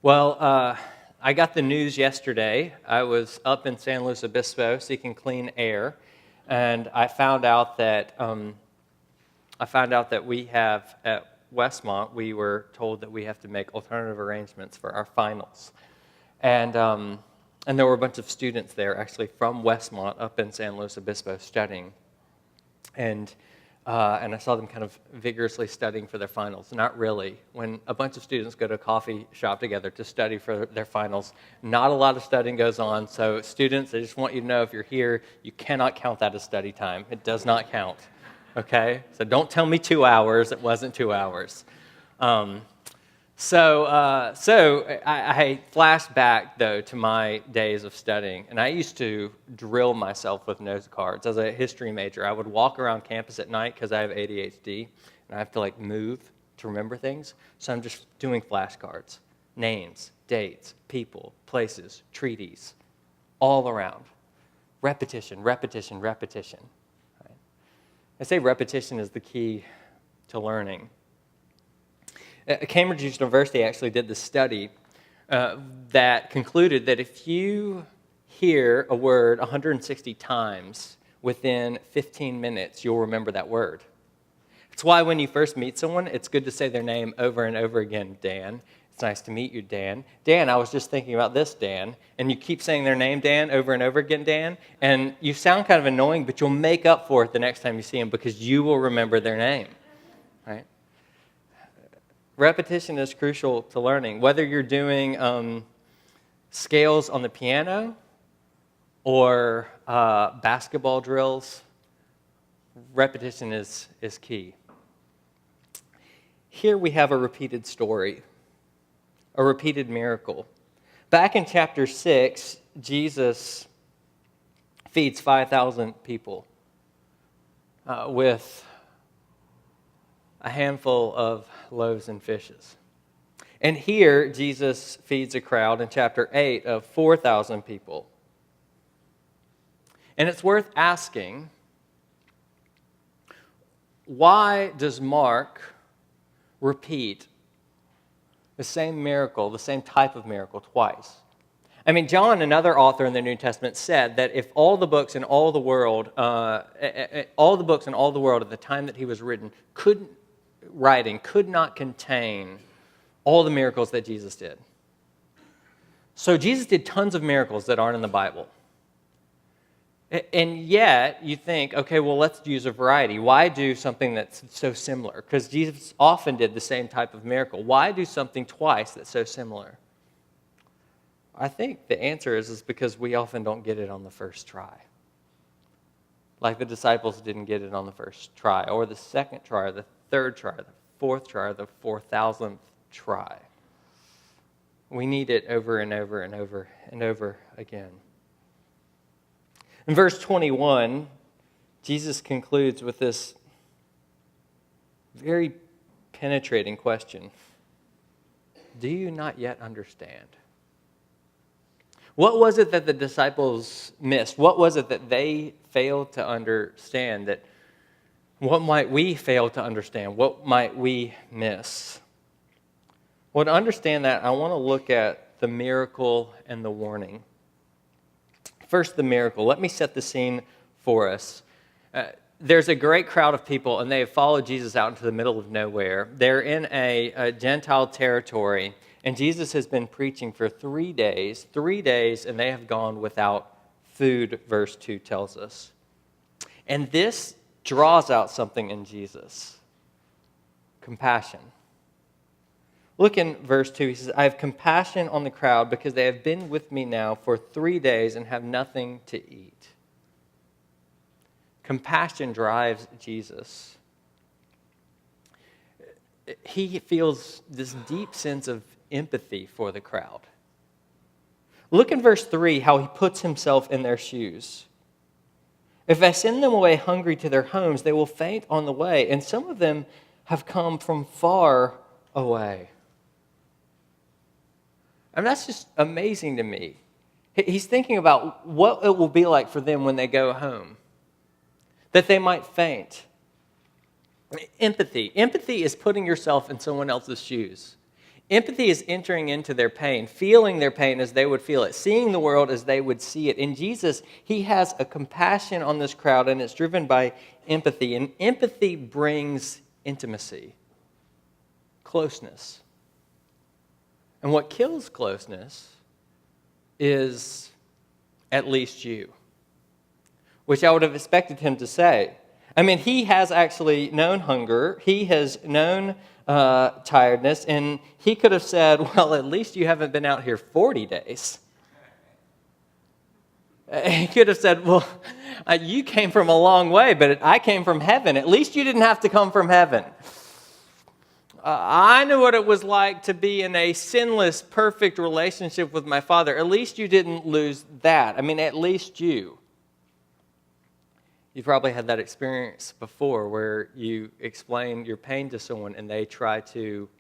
I got the news yesterday. I was up in San Luis Obispo seeking clean air, and I found out that we have at Westmont. We were told that we have to make alternative arrangements for our finals, and there were a bunch of students there actually from Westmont up in San Luis Obispo studying, and I saw them kind of vigorously studying for their finals. Not really. When a bunch of students go to a coffee shop together to study for their finals, not a lot of studying goes on. So students, I just want you to know if you're here, you cannot count that as study time. It does not count, okay? So don't tell me 2 hours. It wasn't 2 hours. So I flashed back, though, to my days of studying, and I used to drill myself with note cards. As a history major, I would walk around campus at night because I have ADHD, and I have to, move to remember things, so I'm just doing flashcards. Names, dates, people, places, treaties, all around. Repetition, repetition, repetition. Right? I say repetition is the key to learning. Cambridge University actually did this study that concluded that if you hear a word 160 times within 15 minutes, you'll remember that word. It's why when you first meet someone, it's good to say their name over and over again. Dan, it's nice to meet you, Dan. Dan, I was just thinking about this, Dan. And you keep saying their name, Dan, over and over again, Dan. And you sound kind of annoying, but you'll make up for it the next time you see them because you will remember their name, right? Repetition is crucial to learning. Whether you're doing scales on the piano or basketball drills, repetition is key. Here we have a repeated story, a repeated miracle. Back in chapter 6, Jesus feeds 5,000 people with a handful of loaves and fishes. And here, Jesus feeds a crowd in chapter 8 of 4,000 people. And it's worth asking, why does Mark repeat the same miracle, the same type of miracle twice? I mean, John, another author in the New Testament, said that if all the books in all the world at the time that he was written could not contain all the miracles that Jesus did. So Jesus did tons of miracles that aren't in the Bible. And yet, you think, okay, well, let's use a variety. Why do something that's so similar? Because Jesus often did the same type of miracle. Why do something twice that's so similar? I think the answer is because we often don't get it on the first try. Like the disciples didn't get it on the first try, or the second try, or the third try, the fourth try, or the 4,000th try. We need it over and over and over and over again. In verse 21, Jesus concludes with this very penetrating question. Do you not yet understand? What was it that the disciples missed? What was it that they failed to understand? What might we fail to understand? What might we miss? Well, to understand that, I want to look at the miracle and the warning. First, the miracle. Let me set the scene for us. There's a great crowd of people, and they have followed Jesus out into the middle of nowhere. They're in a Gentile territory, and Jesus has been preaching for 3 days, and they have gone without food, verse 2 tells us. And this draws out something in Jesus. Compassion. Look in verse 2. He says, I have compassion on the crowd because they have been with me now for 3 days and have nothing to eat. Compassion drives Jesus. He feels this deep sense of empathy for the crowd. Look in verse 3 how he puts himself in their shoes. If I send them away hungry to their homes, they will faint on the way, and some of them have come from far away. And that's just amazing to me. He's thinking about what it will be like for them when they go home, that they might faint. Empathy. Empathy is putting yourself in someone else's shoes. Empathy is entering into their pain, feeling their pain as they would feel it, seeing the world as they would see it. In Jesus, he has a compassion on this crowd, and it's driven by empathy. And empathy brings intimacy, closeness. And what kills closeness is at least you, which I would have expected him to say. I mean, he has actually known hunger. He has known tiredness. And he could have said, well, at least you haven't been out here 40 days. He could have said, well, you came from a long way, but I came from heaven. At least you didn't have to come from heaven. I knew what it was like to be in a sinless, perfect relationship with my Father. At least you didn't lose that. I mean, at least you. You've probably had that experience before where you explain your pain to someone and they try to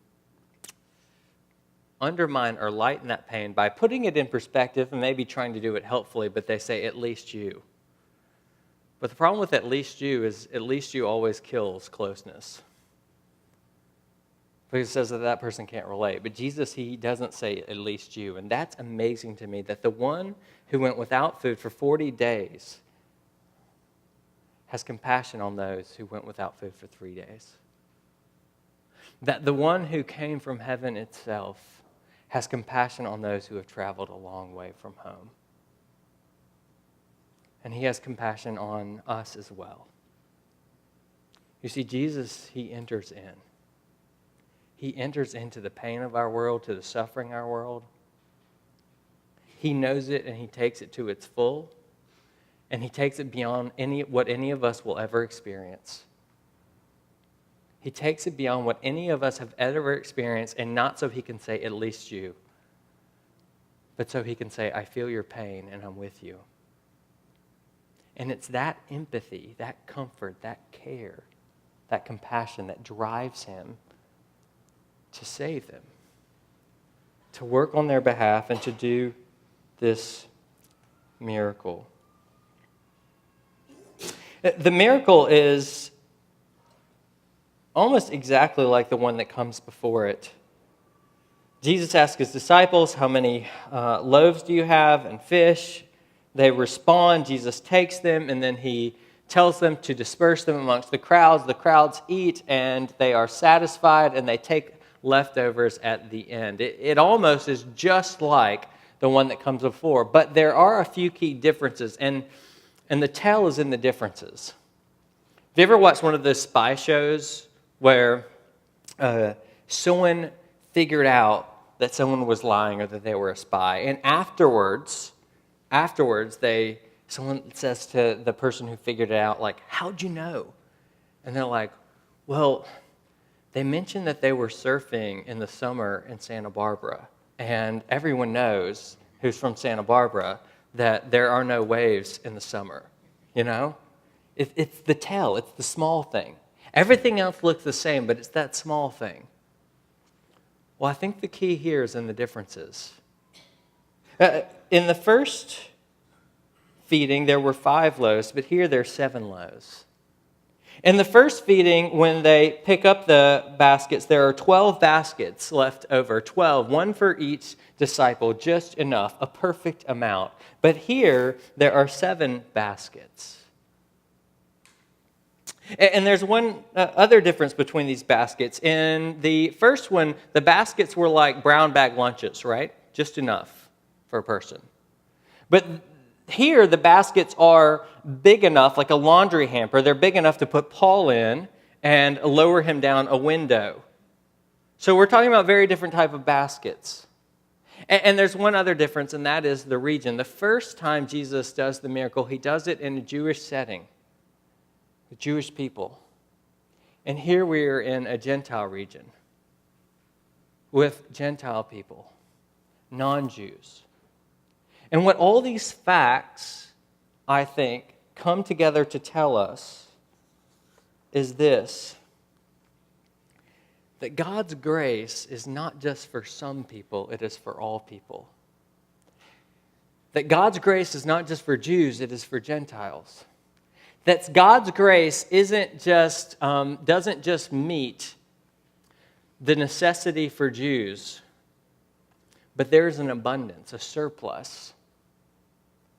undermine or lighten that pain by putting it in perspective and maybe trying to do it helpfully, but they say, at least you. But the problem with at least you is at least you always kills closeness. Because it says that that person can't relate. But Jesus, he doesn't say at least you. And that's amazing to me, that the one who went without food for 40 days has compassion on those who went without food for 3 days. That the one who came from heaven itself has compassion on those who have traveled a long way from home. And he has compassion on us as well. You see, Jesus, he enters in. He enters into the pain of our world, to the suffering of our world. He knows it and he takes it to its full. And he takes it beyond what any of us will ever experience. He takes it beyond what any of us have ever experienced, and not so he can say, at least you, but so he can say, I feel your pain and I'm with you. And it's that empathy, that comfort, that care, that compassion that drives him to save them, to work on their behalf, and to do this miracle. The miracle is almost exactly like the one that comes before it. Jesus asks his disciples, how many loaves do you have and fish? They respond. Jesus takes them, and then he tells them to disperse them amongst the crowds. The crowds eat, and they are satisfied, and they take leftovers at the end. It almost is just like the one that comes before, but there are a few key differences, and the tell is in the differences. Have you ever watched one of those spy shows where someone figured out that someone was lying or that they were a spy, and afterwards, someone says to the person who figured it out, like, how'd you know? And they're like, well, they mentioned that they were surfing in the summer in Santa Barbara, and everyone knows who's from Santa Barbara that there are no waves in the summer, you know? It's the tell, it's the small thing. Everything else looks the same, but it's that small thing. Well, I think the key here is in the differences. In the first feeding, there were 5 loaves, but here there's 7 loaves. In the first feeding, when they pick up the baskets, there are 12 baskets left over, 12, one for each disciple, just enough, a perfect amount. But here, there are 7 baskets. And there's one other difference between these baskets. In the first one, the baskets were like brown bag lunches, right? Just enough for a person. But here, the baskets are big enough, like a laundry hamper. They're big enough to put Paul in and lower him down a window. So we're talking about very different type of baskets. And there's one other difference, and that is the region. The first time Jesus does the miracle, he does it in a Jewish setting, with Jewish people. And here we are in a Gentile region with Gentile people, non-Jews. And what all these facts, I think, come together to tell us is this: that God's grace is not just for some people, it is for all people. That God's grace is not just for Jews, it is for Gentiles. That God's grace doesn't just meet the necessity for Jews, But there is an abundance, a surplus,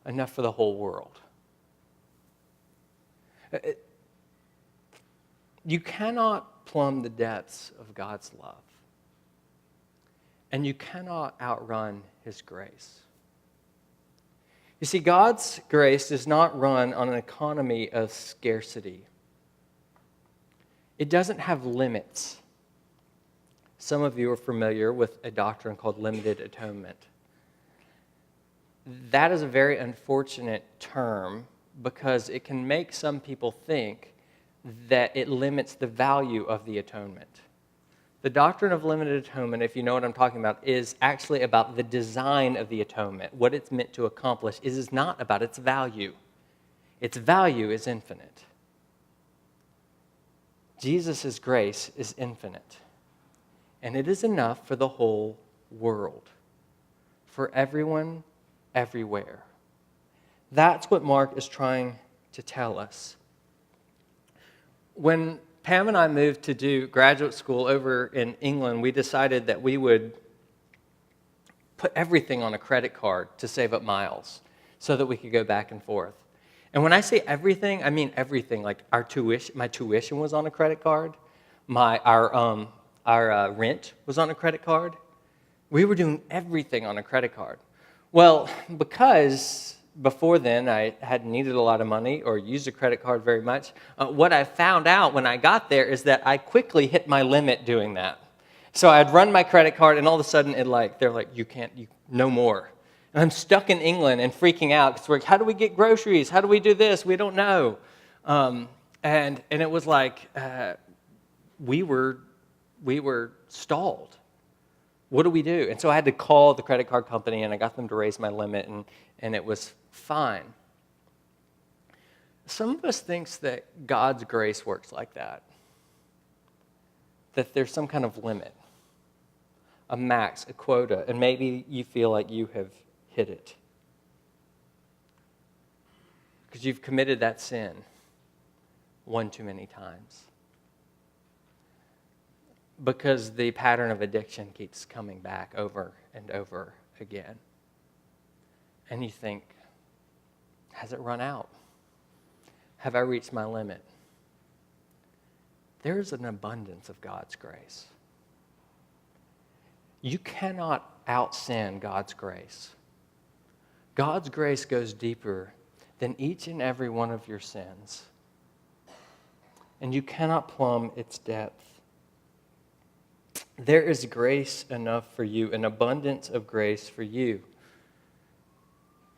enough for the whole world. You cannot plumb the depths of God's love. And you cannot outrun His grace. You see, God's grace does not run on an economy of scarcity. It doesn't have limits. Some of you are familiar with a doctrine called limited atonement. That is a very unfortunate term because it can make some people think that it limits the value of the atonement. The doctrine of limited atonement, if you know what I'm talking about, is actually about the design of the atonement. What it's meant to accomplish is not about its value. Its value is infinite. Jesus' grace is infinite. And it is enough for the whole world. For everyone, everywhere. That's what Mark is trying to tell us. When Pam and I moved to do graduate school over in England, we decided that we would put everything on a credit card to save up miles so that we could go back and forth. And when I say everything, I mean everything. Like my tuition was on a credit card. Our rent was on a credit card. We were doing everything on a credit card. Well, because before then I had needed a lot of money or used a credit card very much, what I found out when I got there is that I quickly hit my limit doing that. So I'd run my credit card and all of a sudden they're like, no more. And I'm stuck in England and freaking out because we're like, how do we get groceries? How do we do this? We don't know. And it was like we were stalled. What do we do? And so I had to call the credit card company and I got them to raise my limit and it was fine. Some of us thinks that God's grace works like that. That there's some kind of limit, a max, a quota, and maybe you feel like you have hit it. Because you've committed that sin one too many times. Because the pattern of addiction keeps coming back over and over again. And you think, has it run out? Have I reached my limit? There is an abundance of God's grace. You cannot out-sin God's grace. God's grace goes deeper than each and every one of your sins. And you cannot plumb its depth. There is grace enough for you, an abundance of grace for you.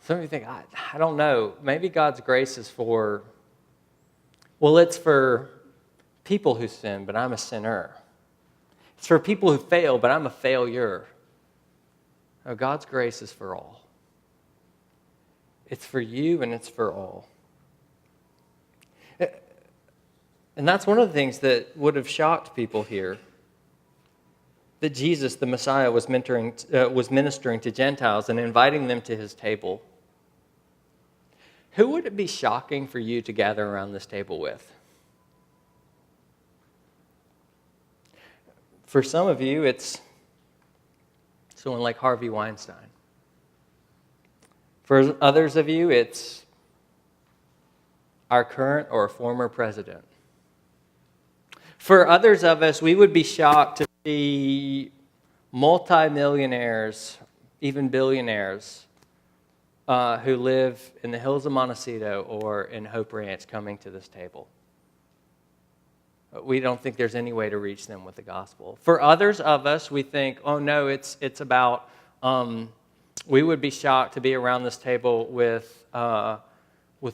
Some of you think, I don't know, maybe God's grace is it's for people who sin, but I'm a sinner. It's for people who fail, but I'm a failure. No, God's grace is for all. It's for you and it's for all. And that's one of the things that would have shocked people here. That Jesus, the Messiah, was ministering to Gentiles and inviting them to his table. Who would it be shocking for you to gather around this table with? For some of you, it's someone like Harvey Weinstein. For others of you, it's our current or former president. For others of us, we would be shocked to see multimillionaires, even billionaires, who live in the hills of Montecito or in Hope Ranch coming to this table. We don't think there's any way to reach them with the gospel. For others of us, we think, oh no, it's about, we would be shocked to be around this table with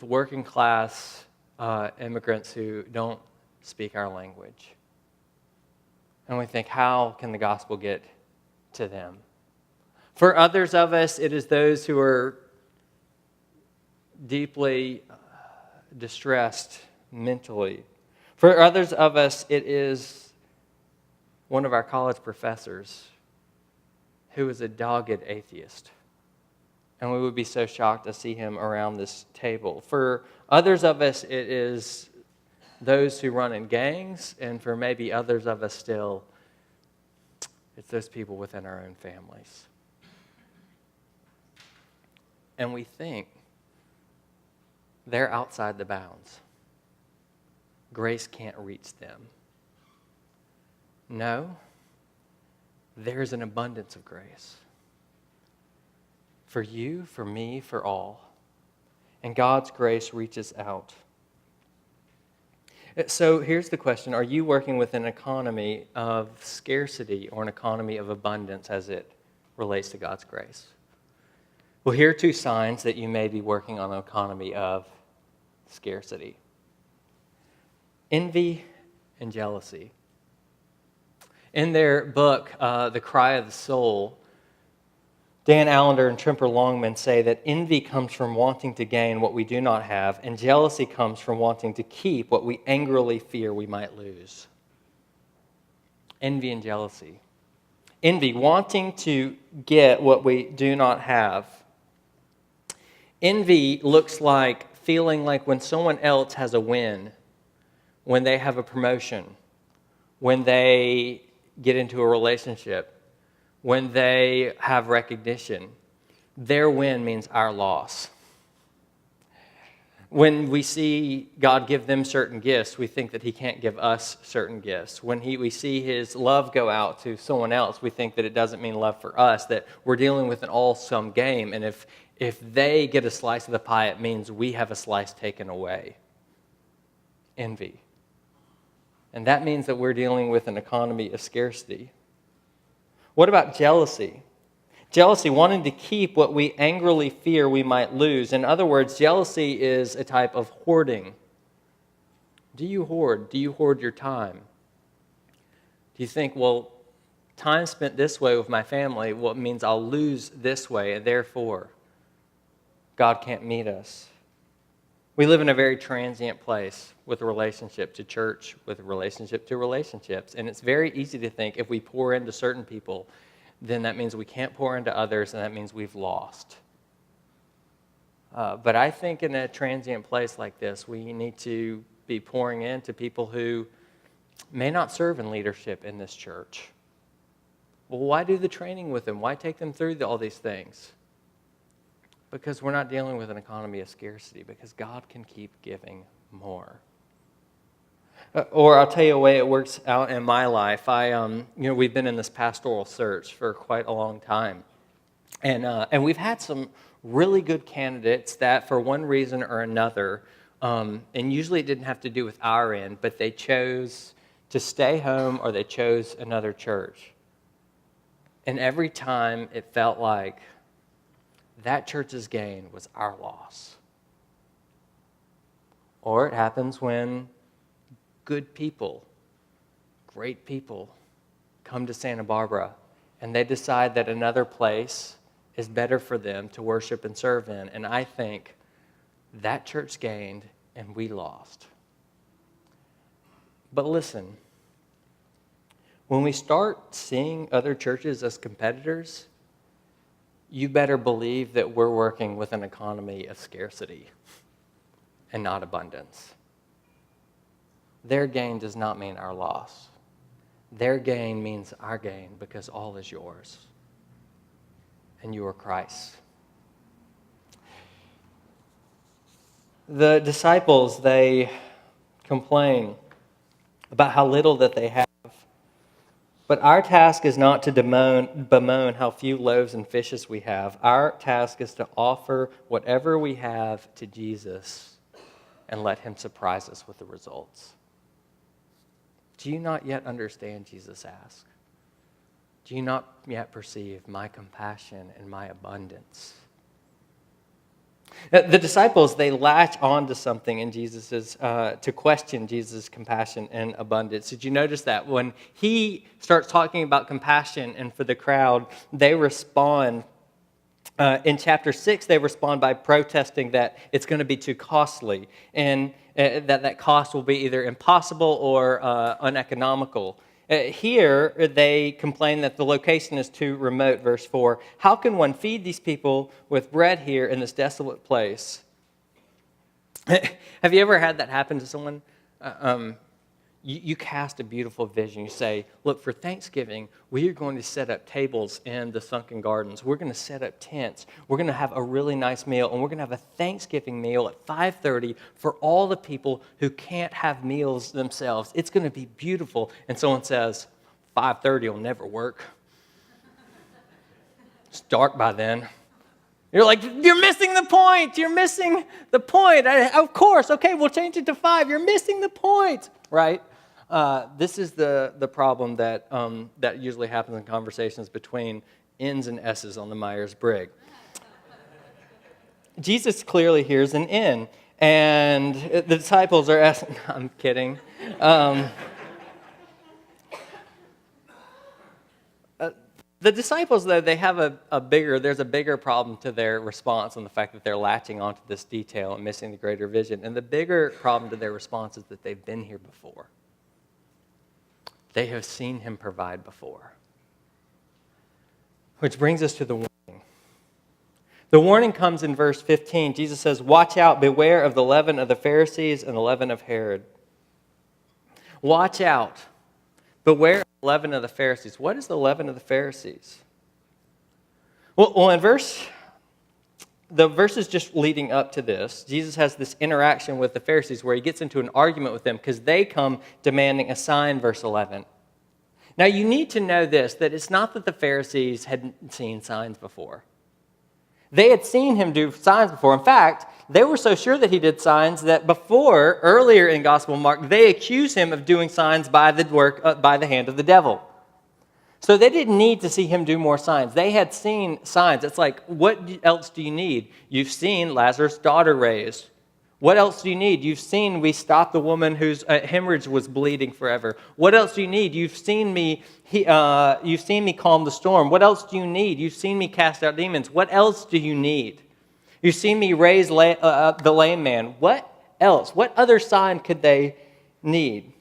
working class immigrants who don't speak our language. And we think, how can the gospel get to them? For others of us, it is those who are deeply distressed mentally. For others of us, it is one of our college professors who is a dogged atheist. And we would be so shocked to see him around this table. For others of us, it is those who run in gangs, and for maybe others of us still, it's those people within our own families. and we think they're outside the bounds. Grace can't reach them. No, there's an abundance of grace. For you, for me, for all. And God's grace reaches out. So here's the question. Are you working with an economy of scarcity or an economy of abundance as it relates to God's grace? Well, here are two signs that you may be working on an economy of scarcity. Envy and jealousy. In their book, The Cry of the Soul, Dan Allender and Tremper Longman say that envy comes from wanting to gain what we do not have, and jealousy comes from wanting to keep what we angrily fear we might lose. Envy and jealousy. Envy, wanting to get what we do not have. Envy looks like feeling like when someone else has a win, when they have a promotion, when they get into a relationship, when they have recognition, their win means our loss. When we see God give them certain gifts, we think that he can't give us certain gifts. When we see his love go out to someone else, we think that it doesn't mean love for us, that we're dealing with an all-sum game, and if they get a slice of the pie, it means we have a slice taken away. Envy. And that means that we're dealing with an economy of scarcity. What about jealousy? Jealousy, wanting to keep what we angrily fear we might lose. In other words, jealousy is a type of hoarding. Do you hoard? Do you hoard your time? Do you think, well, time spent this way with my family, well, it means I'll lose this way, and therefore God can't meet us? We live in a very transient place with a relationship to church, with a relationship to relationships. And it's very easy to think if we pour into certain people, then that means we can't pour into others, and that means we've lost. But I think in a transient place like this, we need to be pouring into people who may not serve in leadership in this church. Well, why do the training with them? Why take them through all these things? Because we're not dealing with an economy of scarcity, because God can keep giving more. Or I'll tell you a way it works out in my life. We've been in this pastoral search for quite a long time. And we've had some really good candidates that for one reason or another, and usually it didn't have to do with our end, but they chose to stay home or they chose another church. And every time it felt like that church's gain was our loss. Or it happens when good people, great people, come to Santa Barbara and they decide that another place is better for them to worship and serve in. And I think that church gained and we lost. But listen, when we start seeing other churches as competitors, you better believe that we're working with an economy of scarcity and not abundance. Their gain does not mean our loss. Their gain means our gain because all is yours. And you are Christ's. The disciples, they complain about how little that they have. But our task is not to bemoan how few loaves and fishes we have. Our task is to offer whatever we have to Jesus and let him surprise us with the results. Do you not yet understand, Jesus asked? Do you not yet perceive my compassion and my abundance? The disciples, they latch on to something in Jesus's, to question Jesus' compassion and abundance. Did you notice that? When he starts talking about compassion and for the crowd, they respond. In chapter 6, they respond by protesting that it's going to be too costly and that cost will be either impossible or uneconomical. Here, they complain that the location is too remote, verse 4. How can one feed these people with bread here in this desolate place? Have you ever had that happen to someone? you cast a beautiful vision. You say, look, for Thanksgiving, we are going to set up tables in the sunken gardens. We're going to set up tents. We're going to have a really nice meal, and we're going to have a Thanksgiving meal at 5:30 for all the people who can't have meals themselves. It's going to be beautiful. And someone says, 5:30 will never work. It's dark by then. You're like, you're missing the point. You're missing the point. Of course, okay, we'll change it to 5. You're missing the point, right? This is the problem that usually happens in conversations between N's and S's on the Myers-Briggs. Jesus clearly hears an N, and the disciples are asking, I'm kidding. The disciples, though, they have there's a bigger problem to their response on the fact that they're latching onto this detail and missing the greater vision. And the bigger problem to their response is that they've been here before. They have seen him provide before. Which brings us to the warning. The warning comes in verse 15. Jesus says, watch out, beware of the leaven of the Pharisees and the leaven of Herod. Watch out, beware of the leaven of the Pharisees. What is the leaven of the Pharisees? Well, in the verses just leading up to this, Jesus has this interaction with the Pharisees where he gets into an argument with them because they come demanding a sign, verse 11. Now, you need to know this, that it's not that the Pharisees hadn't seen signs before. They had seen him do signs before. In fact, they were so sure that he did signs that earlier in Gospel Mark, they accused him of doing signs by the hand of the devil. So they didn't need to see him do more signs. They had seen signs. It's like, what else do you need? You've seen Lazarus' daughter raised. What else do you need? You've seen we stopped the woman whose hemorrhage was bleeding forever. What else do you need? You've seen me calm the storm. What else do you need? You've seen me cast out demons. What else do you need? You've seen me raise the lame man. What else? What other sign could they need?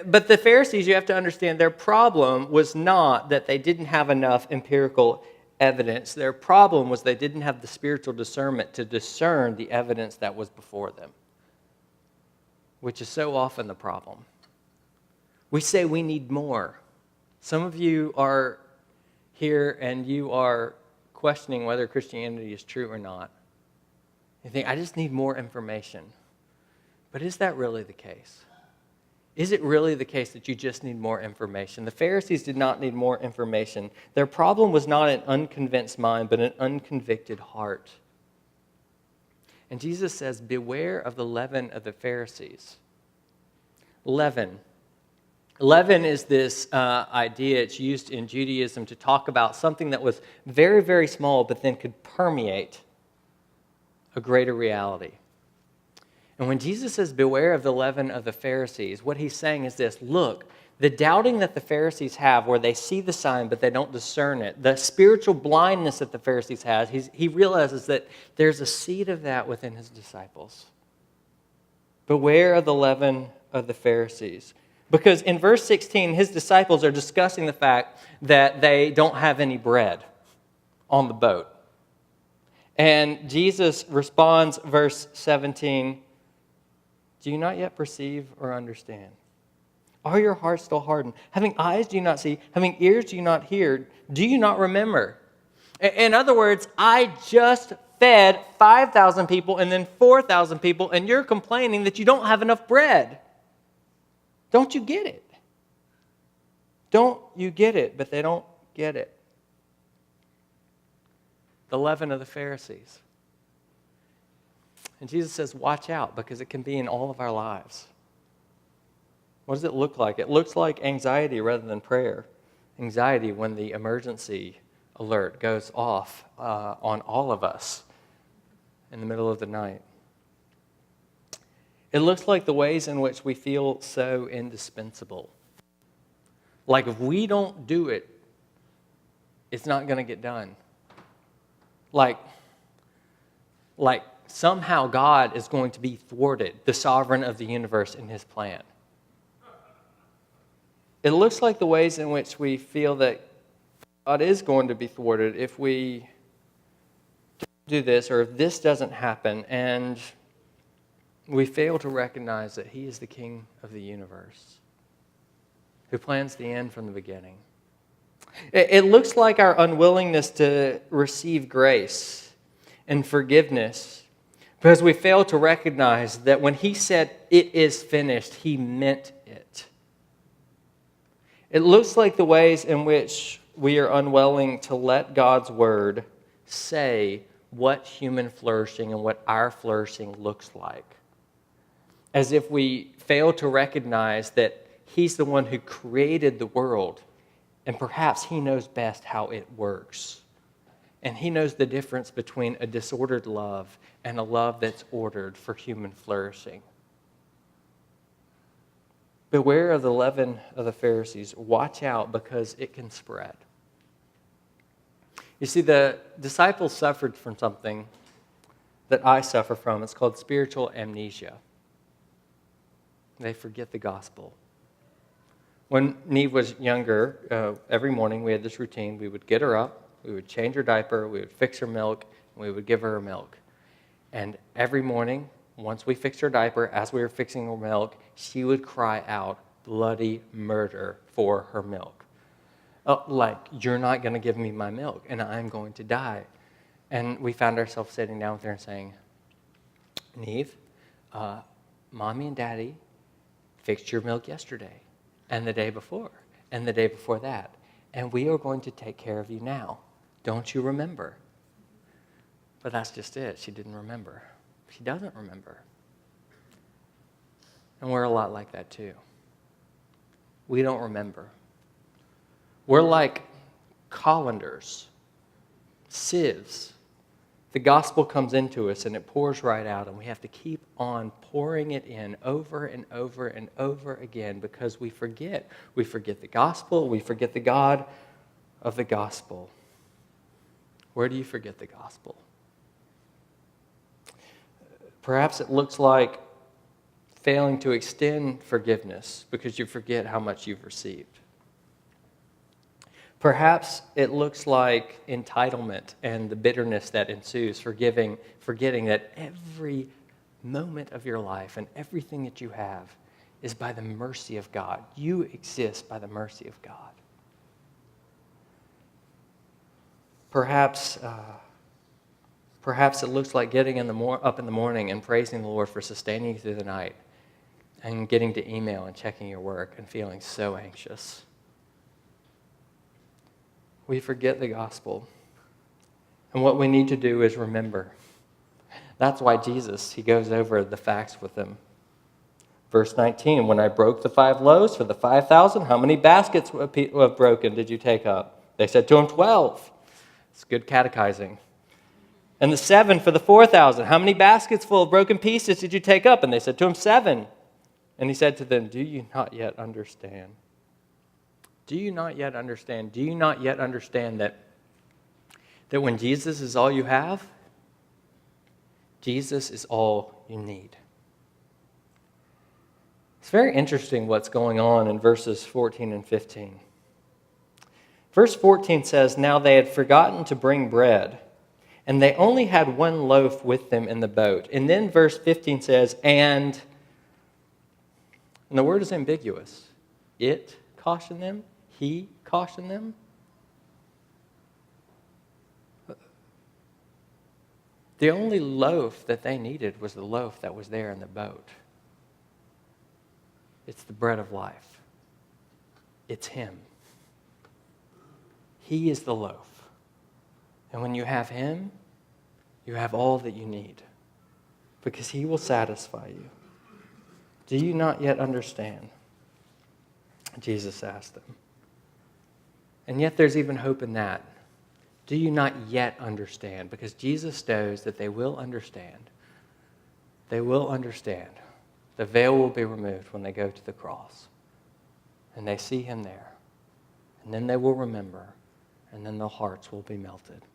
But the Pharisees, you have to understand, their problem was not that they didn't have enough empirical evidence. Their problem was they didn't have the spiritual discernment to discern the evidence that was before them, which is so often the problem. We say we need more. Some of you are here and you are questioning whether Christianity is true or not. You think, I just need more information. But is that really the case? Is it really the case that you just need more information? The Pharisees did not need more information. Their problem was not an unconvinced mind, but an unconvicted heart. And Jesus says, beware of the leaven of the Pharisees. Leaven. Leaven is this idea, it's used in Judaism to talk about something that was very, very small, but then could permeate a greater reality. And when Jesus says, beware of the leaven of the Pharisees, what he's saying is this: look, the doubting that the Pharisees have, where they see the sign but they don't discern it, the spiritual blindness that the Pharisees have, he realizes that there's a seed of that within his disciples. Beware of the leaven of the Pharisees. Because in verse 16, his disciples are discussing the fact that they don't have any bread on the boat. And Jesus responds, verse 17, do you not yet perceive or understand? Are your hearts still hardened? Having eyes do you not see? Having ears do you not hear? Do you not remember? In other words, I just fed 5,000 people and then 4,000 people, and you're complaining that you don't have enough bread. Don't you get it? Don't you get it? But they don't get it. The leaven of the Pharisees. And Jesus says, watch out, because it can be in all of our lives. What does it look like? It looks like anxiety rather than prayer. Anxiety when the emergency alert goes off on all of us in the middle of the night. It looks like the ways in which we feel so indispensable. Like if we don't do it, it's not going to get done. Like somehow God is going to be thwarted, the sovereign of the universe in his plan. It looks like the ways in which we feel that God is going to be thwarted if we do this or if this doesn't happen. And we fail to recognize that he is the King of the universe, who plans the end from the beginning. It looks like our unwillingness to receive grace and forgiveness because we fail to recognize that when he said, "It is finished," he meant it. It looks like the ways in which we are unwilling to let God's word say what human flourishing and what our flourishing looks like. As if we fail to recognize that he's the one who created the world, and perhaps he knows best how it works. And he knows the difference between a disordered love and a love that's ordered for human flourishing. Beware of the leaven of the Pharisees. Watch out, because it can spread. You see, the disciples suffered from something that I suffer from. It's called spiritual amnesia. They forget the gospel. When Neve was younger, every morning we had this routine. We would get her up, we would change her diaper, we would fix her milk, and we would give her milk. And every morning, once we fixed her diaper, as we were fixing her milk, she would cry out bloody murder for her milk. Like, "You're not going to give me my milk, and I'm going to die." And we found ourselves sitting down with her and saying, "Neve, Mommy and Daddy fixed your milk yesterday, and the day before, and the day before that. And we are going to take care of you now. Don't you remember?" But that's just it. She didn't remember. She doesn't remember. And we're a lot like that too. We don't remember. We're like colanders, sieves. The gospel comes into us and it pours right out, and we have to keep on pouring it in over and over and over again because we forget. We forget the gospel. We forget the God of the gospel. Where do you forget the gospel? Perhaps it looks like failing to extend forgiveness because you forget how much you've received. Perhaps it looks like entitlement and the bitterness that ensues, forgetting that every moment of your life and everything that you have is by the mercy of God. You exist by the mercy of God. Perhaps it looks like getting up in the morning and praising the Lord for sustaining you through the night and getting to email and checking your work and feeling so anxious. We forget the gospel. And what we need to do is remember. That's why Jesus, he goes over the facts with them. Verse 19, "When I broke the 5 loaves for the 5,000, how many baskets of broken did you take up?" They said to him, 12. It's good catechizing. "And the 7 for the 4,000, how many baskets full of broken pieces did you take up?" And they said to him, 7. And he said to them, "Do you not yet understand? Do you not yet understand? Do you not yet understand that when Jesus is all you have, Jesus is all you need?" It's very interesting what's going on in verses 14 and 15. Verse 14 says, "Now they had forgotten to bring bread, and they only had 1 loaf with them in the boat." And then verse 15 says, and the word is ambiguous. It cautioned them. He cautioned them. The only loaf that they needed was the loaf that was there in the boat. It's the bread of life. It's him. He is the loaf. And when you have him, you have all that you need, because he will satisfy you. "Do you not yet understand?" Jesus asked them. And yet there's even hope in that. Do you not yet understand? Because Jesus knows that they will understand. They will understand. The veil will be removed when they go to the cross. And they see him there. And then they will remember. And then their hearts will be melted.